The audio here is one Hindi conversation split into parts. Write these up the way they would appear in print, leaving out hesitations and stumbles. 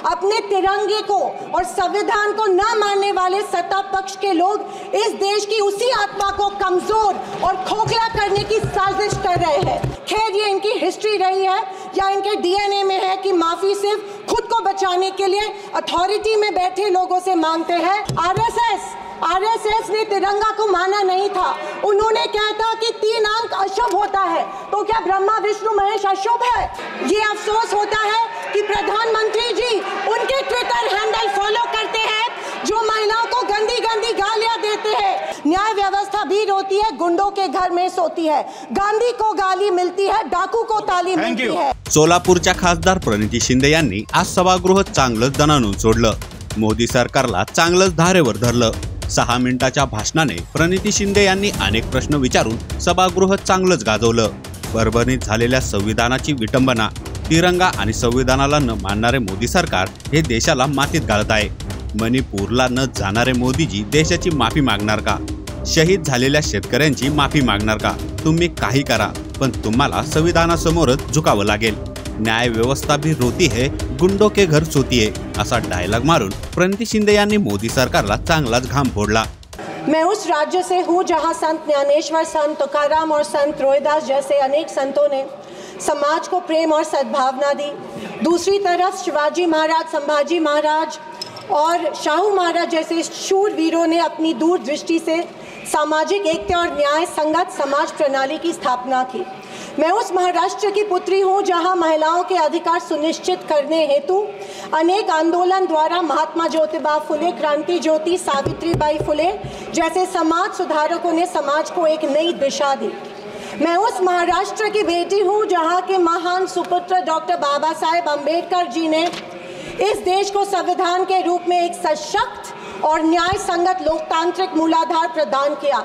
अपने तिरंगे को और संविधान को न मानने वाले सत्ता पक्ष के लोग इस देश की उसी आत्मा को कमजोर और खोखला करने की साजिश कर रहे हैं। खैर, ये इनकी हिस्ट्री रही है या इनके डीएनए में है कि माफी सिर्फ खुद को बचाने के लिए अथॉरिटी में बैठे लोगों से मांगते हैं। आरएसएस ने तिरंगा को माना नहीं था। उन्होंने कहा था कि 3 अंक अशुभ होता है, तो क्या ब्रह्मा विष्णु महेश अशुभ है? ये अफसोस होता है कि प्रधानमंत्री जी उनके ट्विटर हैंडल फॉलो करते हैं जो महिलाओं को गंदी गंदी गालियां देते हैं। न्याय व्यवस्था भी रोती है, गुंडों के घर में सोती है। गांधी को गाली मिलती है, डाकू को ताली मिलती है। सोलापूरच्या खासदार प्रणिती शिंदे यांनी आज सभागृह चांगलंच दणानून सोडलं। मोदी सरकारला चांगलंच धारेवर धरलं। 6 मिनिटाच्या भाषणाने प्रणिती शिंदे यांनी अनेक प्रश्न विचारून सभागृह चांगलंच गाजवलं। परभणीत झालेल्या संविधानाची विटंबना, तिरंगा आणि संविधानाला न मानणारे मोदी सरकार हे देशाला मातीत घालत आहे। मणिपूरला न जाणारे मोदीजी देशाची माफी मागणार का? शहीद झालेल्या शेतकऱ्यांची माफी मागणार का? तुम्ही काही करा, पण तुम्हाला संविधानासमोरच झुकावं लागेल। न्याय व्यवस्था भी रोती है, गुंडों के घर सोती है, असा डायलॉग मारून प्रणिती शिंदे यांनी मोदी सरकारला चांगलाच घाम फोडला। मैं उस राज्य से हूँ जहाँ संत ज्ञानेश्वर, संत तुकाराम और संत रोहिदास जैसे अनेक संतों ने समाज को प्रेम और सद्भावना दी। दूसरी तरफ शिवाजी महाराज, संभाजी महाराज और शाहू महाराज जैसे शूरवीरों ने अपनी दूरदृष्टि से सामाजिक एकता और न्याय संगत समाज प्रणाली की स्थापना की। मैं उस महाराष्ट्र की पुत्री हूँ जहाँ महिलाओं के अधिकार सुनिश्चित करने हेतु अनेक आंदोलन द्वारा महात्मा ज्योतिबा फुले, क्रांति ज्योति सावित्रीबाई फुले जैसे समाज सुधारकों ने समाज को एक नई दिशा दी। मैं उस महाराष्ट्र की बेटी हूँ जहाँ के महान सुपुत्र डॉक्टर बाबा साहेब अम्बेडकर जी ने इस देश को संविधान के रूप में एक सशक्त और न्याय संगत लोकतांत्रिक मूलाधार प्रदान किया।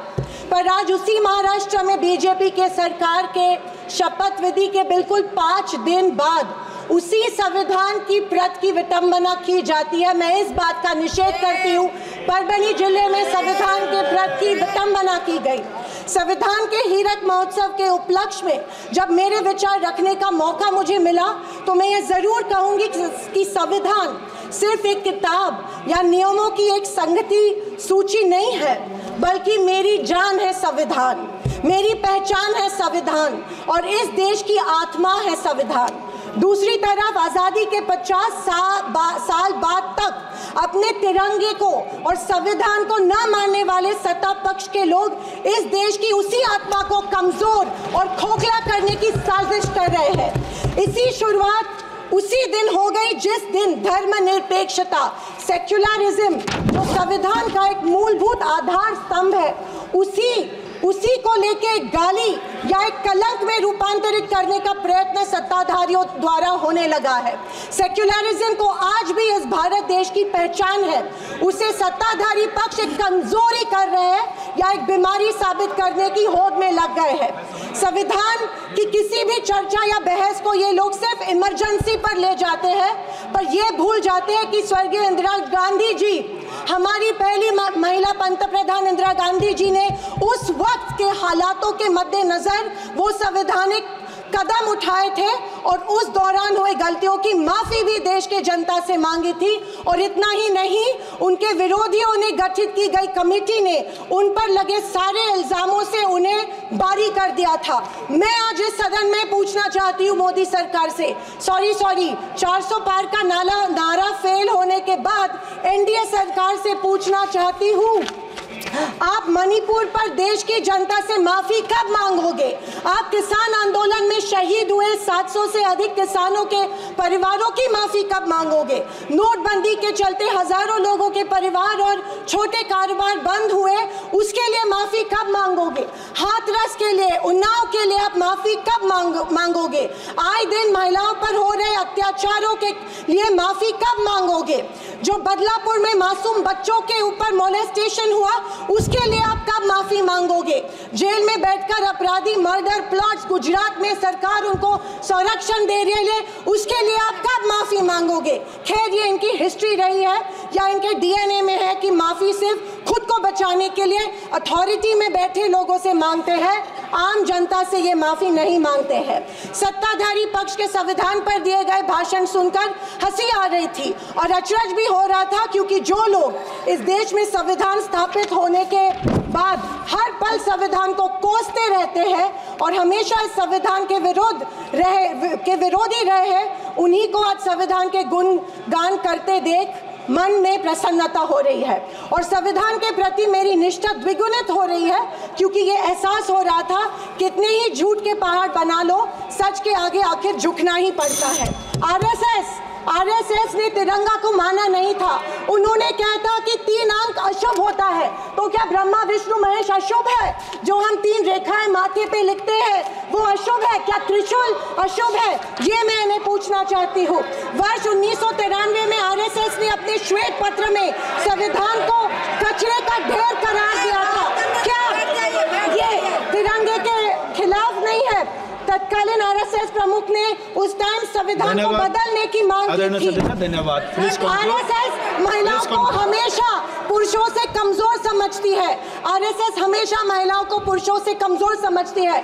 पर आज उसी महाराष्ट्र में बीजेपी के सरकार के शपथ विधि के बिल्कुल 5 दिन बाद उसी संविधान की प्रत की विटंबना की जाती है। मैं इस बात का निषेध करती हूँ। परभणी जिले में संविधान के प्रत की विटंबना की गई। संविधान के हीरक महोत्सव के उपलक्ष्य में जब मेरे विचार रखने का मौका मुझे मिला तो मैं ये जरूर कहूँगी कि संविधान सिर्फ एक किताब या नियमों की एक संगति सूची नहीं है, बल्कि मेरी जान है संविधान, मेरी पहचान है संविधान और इस देश की आत्मा है संविधान। दूसरी तरफ आज़ादी के 50 साल बाद तक अपने तिरंगे को और संविधान को न मानने वाले सत्ता पक्ष के लोग इस देश की उसी आत्मा को कमजोर और खोखला करने की साजिश कर रहे हैं। इसी शुरुआत उसी दिन हो गई जिस दिन धर्मनिरपेक्षता, सेक्युलरिज्म जो संविधान का एक मूलभूत आधार स्तंभ है, उसी को लेके एक गाली या एक कलंक में रूपांतरित करने का प्रयत्न सत्ताधारियों द्वारा होने लगा है। सेक्युलरिज्म को आज भी इस भारत देश की पहचान है, उसे सत्ताधारी पक्ष एक कमजोरी कर रहे हैं या एक बीमारी साबित करने की होड़ में लग गए हैं। संविधान की किसी भी चर्चा या बहस को ये लोग सिर्फ इमरजेंसी पर ले जाते हैं, पर ये भूल जाते हैं कि स्वर्गीय इंदिरा गांधी जी, हमारी पहली महिला पंतप्रधान इंदिरा गांधी जी ने उस वक्त के हालातों के मद्देनजर वो संवैधानिक कदम उठाए थे और उस दौरान हुए गलतियों की माफी भी देश के जनता से मांगी थी। और इतना ही नहीं, उनके विरोधियों ने गठित की गई कमेटी ने उन पर लगे सारे इल्जामों से उन्हें बारी कर दिया था। मैं आज इस सदन में पूछना चाहती हूँ मोदी सरकार से, सॉरी 400 पार का नारा फेल होने के बाद एनडीए सरकार से पूछना चाहती हूँ, आप मणिपुर पर देश की जनता से माफी कब मांगोगे? आप किसान आंदोलन में शहीद हुए 700 से अधिक किसानों के परिवारों की माफी कब मांगोगे? नोटबंदी के चलते हजारों लोगों के परिवार और छोटे कारोबार बंद हुए, उसके लिए माफी कब मांगोगे? हाथरस के लिए, उन्नाव के लिए आप माफी कब मांगोगे? आए दिन महिलाओं पर हो रहे अत्याचारों के लिए माफी कब मांगोगे? जो बदलापुर में मासूम बच्चों के ऊपर मोलेस्टेशन हुआ, उसके लिए आप कब माफी मांगोगे? जेल में बैठकर अपराधी मर्डर प्लॉट्स गुजरात में सरकार उनको संरक्षण दे रही है, उसके लिए आप कब माफी मांगोगे? खैर, ये इनकी हिस्ट्री रही है या इनके डीएनए में है कि माफी सिर्फ खुद को बचाने के लिए अथॉरिटी में बैठे लोगों से मांगते हैं। आम जनता से ये माफ़ी नहीं मांगते हैं। सत्ताधारी पक्ष के संविधान पर दिए गए भाषण सुनकर हंसी आ रही थी और अचरज भी हो रहा था, क्योंकि जो लोग इस देश में संविधान स्थापित होने के बाद हर पल संविधान को कोसते रहते हैं और हमेशा इस संविधान के विरोधी रहे हैं, उन्हीं को आज संविधान के गुणगान करते देख मन में प्रसन्नता हो रही है और संविधान के प्रति मेरी निष्ठा द्विगुणित हो रही है, क्योंकि ये एहसास हो रहा था कितने ही झूठ के पहाड़ बना लो, सच के आगे आखिर झुकना ही पड़ता है। आरएसएस ने तिरंगा को माना नहीं था। उन्होंने कहा था कि 3 अंक अशुभ होता है, तो क्या ब्रह्मा विष्णु महेश अशुभ है? जो हम 3 रेखाएं माथे पे लिखते हैं वो अशुभ है? क्या त्रिशूल अशुभ है? ये मैंने पूछना चाहती हूँ। वर्ष 1993 में आरएसएस ने अपने श्वेत पत्र में संविधान को कचरे का ढेर करार दिया था। क्या ये तिरंगे के खिलाफ नहीं है? तत्कालीन आरएसएस प्रमुख ने उस टाइम संविधान को बदलने की मांग की थी। धन्यवाद। आरएसएस महिलाओं को हमेशा पुरुषों से कमजोर समझती है। आरएसएस हमेशा महिलाओं को पुरुषों से कमजोर समझती है।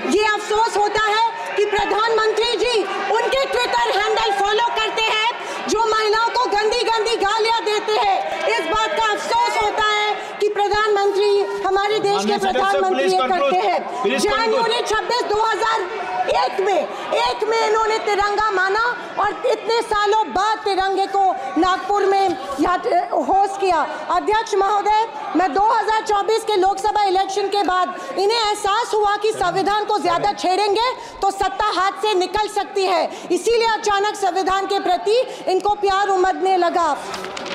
ये अफसोस होता है कि प्रधानमंत्री जी उनके ट्विटर हैंडल फॉलो करते हैं जो महिलाओं को गंदी गंदी गालियां देते हैं। इस बात का अफसोस होता है कि प्रधानमंत्री, हमारे देश के प्रधानमंत्री ये करते हैं। जनवरी 26, 2001 में इन्होंने तिरंगा माना और इतने सालों बाद तिरंगे को नागपुर में होस्ट किया। अध्यक्ष महोदय, मैं 2024 के लोकसभा इलेक्शन के बाद इन्हें एहसास हुआ कि संविधान को ज्यादा छेड़ेंगे तो सत्ता हाथ से निकल सकती है, इसीलिए अचानक संविधान के प्रति इनको प्यार उमड़ने लगा।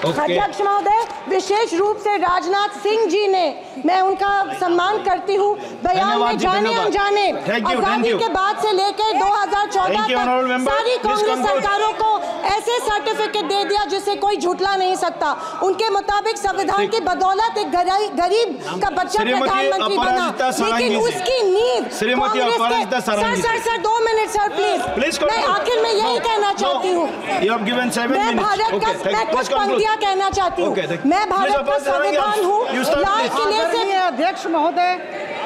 अध्यक्ष महोदय, विशेष रूप से राजनाथ सिंह जी ने, मैं उनका सम्मान करती हूँ, बयान में जाने अनजाने आजादी के बाद से लेकर 2014 तक सारी कांग्रेस सरकारों को ऐसे सर्टिफिकेट दे दिया जिसे कोई झुटला नहीं सकता। उनके मुताबिक संविधान की बदौलत एक गरीब का बच्चा प्रधानमंत्री बना, लेकिन उसकी नींव सर 2 मिनट सर प्लीज। मैं आखिर में यही कहना चाहती हूँ, मैं भारत का, मैं कुछ पंक्तियां कहना चाहती हूँ। मैं भारत का संविधान हूँ, लाल किले से। अध्यक्ष महोदय,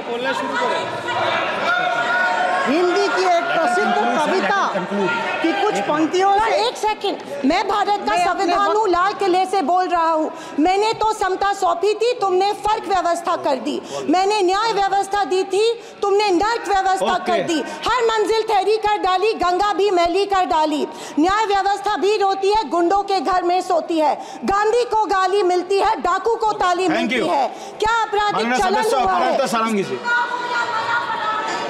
बोलना शुरू करें। हिंदी की एक प्रसिद्ध कविता की कुछ पंक्तियों से। एक सेकंड, मैं भारत का संविधान हूँ, लाल किले से बोल रहा हूँ। मैंने तो समता सौंपी थी, तुमने फर्क व्यवस्था कर दी। मैंने न्याय व्यवस्था दी थी, तुमने नर्क व्यवस्था कर दी। हर मंजिल ठहरी कर डाली, गंगा भी मैली कर डाली। न्याय व्यवस्था भी रोती है, गुंडों के घर में सोती है। गांधी को गाली मिलती है, डाकू को ताली मिलती है। क्या आपराधिक चलन हुआ है?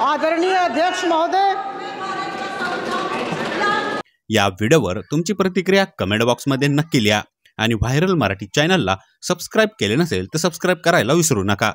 आदरणीय अध्यक्ष महोदय, या व्हिडिओवर तुमची प्रतिक्रिया कमेंट बॉक्समध्ये नक्की लिहा आणि व्हायरल मराठी चॅनलला सबस्क्राइब केले नसेल तर सबस्क्राइब करायला विसरू नका।